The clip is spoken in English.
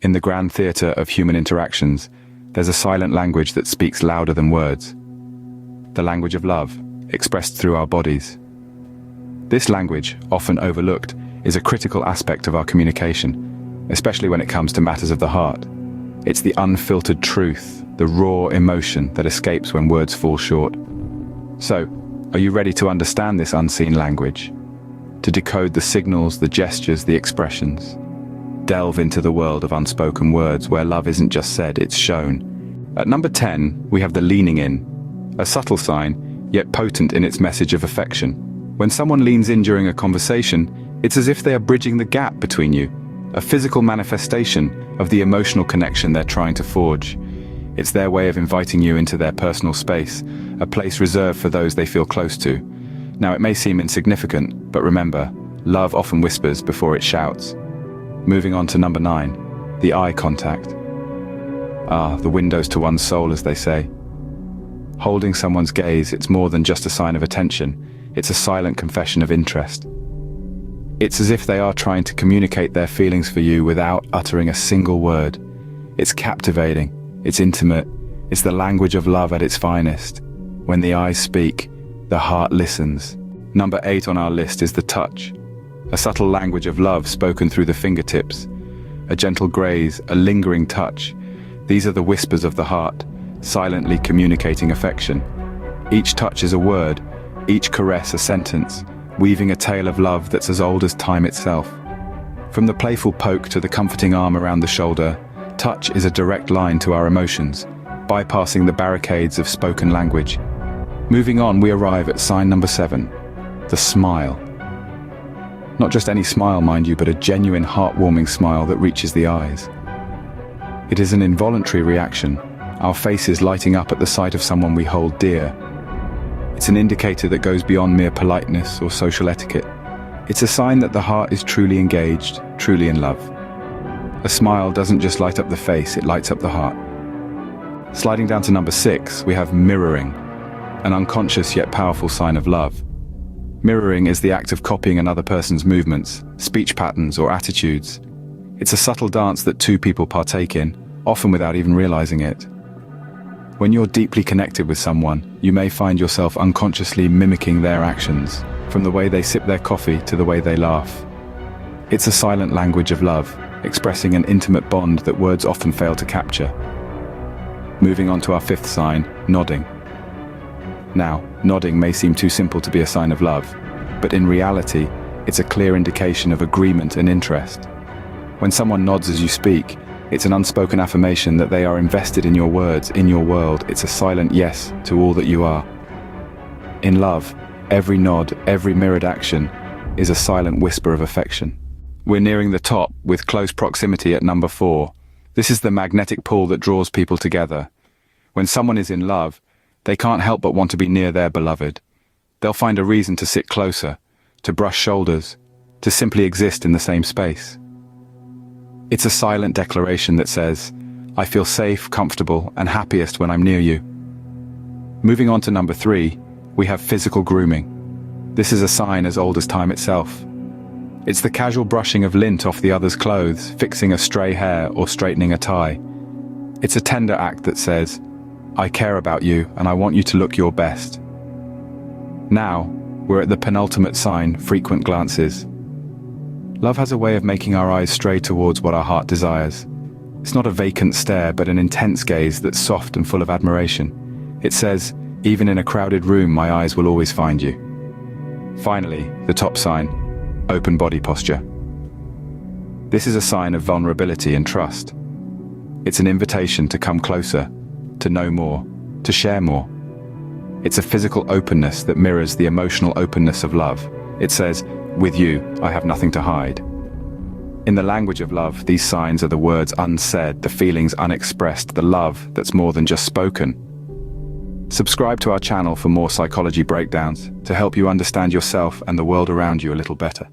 In the grand theatre of human interactions, there's a silent language that speaks louder than words. The language of love, expressed through our bodies. This language, often overlooked, is a critical aspect of our communication, especially when it comes to matters of the heart. It's the unfiltered truth, the raw emotion that escapes when words fall short. So, are you ready to understand this unseen language? To decode the signals, the gestures, the expressions? Delve into the world of unspoken words where love isn't just said, it's shown. At number 10, we have the leaning in, a subtle sign, yet potent in its message of affection. When someone leans in during a conversation, it's as if they are bridging the gap between you, a physical manifestation of the emotional connection they're trying to forge. It's their way of inviting you into their personal space, a place reserved for those they feel close to. Now, it may seem insignificant, but remember, love often whispers before it shouts. Moving on to number 9, the eye contact. The windows to one's soul, as they say. Holding someone's gaze, it's more than just a sign of attention. It's a silent confession of interest. It's as if they are trying to communicate their feelings for you without uttering a single word. It's captivating, it's intimate, it's the language of love at its finest. When the eyes speak, the heart listens. Number 8 on our list is the touch. A subtle language of love spoken through the fingertips. A gentle graze, a lingering touch. These are the whispers of the heart, silently communicating affection. Each touch is a word, each caress a sentence, weaving a tale of love that's as old as time itself. From the playful poke to the comforting arm around the shoulder, touch is a direct line to our emotions, bypassing the barricades of spoken language. Moving on, we arrive at sign number 7, the smile. Not just any smile, mind you, but a genuine, heartwarming smile that reaches the eyes. It is an involuntary reaction, our faces lighting up at the sight of someone we hold dear. It's an indicator that goes beyond mere politeness or social etiquette. It's a sign that the heart is truly engaged, truly in love. A smile doesn't just light up the face, it lights up the heart. Sliding down to number 6, we have mirroring, an unconscious yet powerful sign of love. Mirroring is the act of copying another person's movements, speech patterns, or attitudes. It's a subtle dance that two people partake in, often without even realizing it. When you're deeply connected with someone, you may find yourself unconsciously mimicking their actions, from the way they sip their coffee to the way they laugh. It's a silent language of love, expressing an intimate bond that words often fail to capture. Moving on to our 5th sign, nodding. Now, nodding may seem too simple to be a sign of love, but in reality, it's a clear indication of agreement and interest. When someone nods as you speak, it's an unspoken affirmation that they are invested in your words, in your world. It's a silent yes to all that you are. In love, every nod, every mirrored action is a silent whisper of affection. We're nearing the top with close proximity at number 4. This is the magnetic pull that draws people together. When someone is in love, they can't help but want to be near their beloved. They'll find a reason to sit closer, to brush shoulders, to simply exist in the same space. It's a silent declaration that says, I feel safe, comfortable, and happiest when I'm near you. Moving on to number 3, we have physical grooming. This is a sign as old as time itself. It's the casual brushing of lint off the other's clothes, fixing a stray hair, or straightening a tie. It's a tender act that says, I care about you and I want you to look your best. Now, we're at the penultimate sign, frequent glances. Love has a way of making our eyes stray towards what our heart desires. It's not a vacant stare, but an intense gaze that's soft and full of admiration. It says, even in a crowded room, my eyes will always find you. Finally, the top sign, open body posture. This is a sign of vulnerability and trust. It's an invitation to come closer, to know more, to share more. It's a physical openness that mirrors the emotional openness of love. It says, with you, I have nothing to hide. In the language of love, these signs are the words unsaid, the feelings unexpressed, the love that's more than just spoken. Subscribe to our channel for more psychology breakdowns to help you understand yourself and the world around you a little better.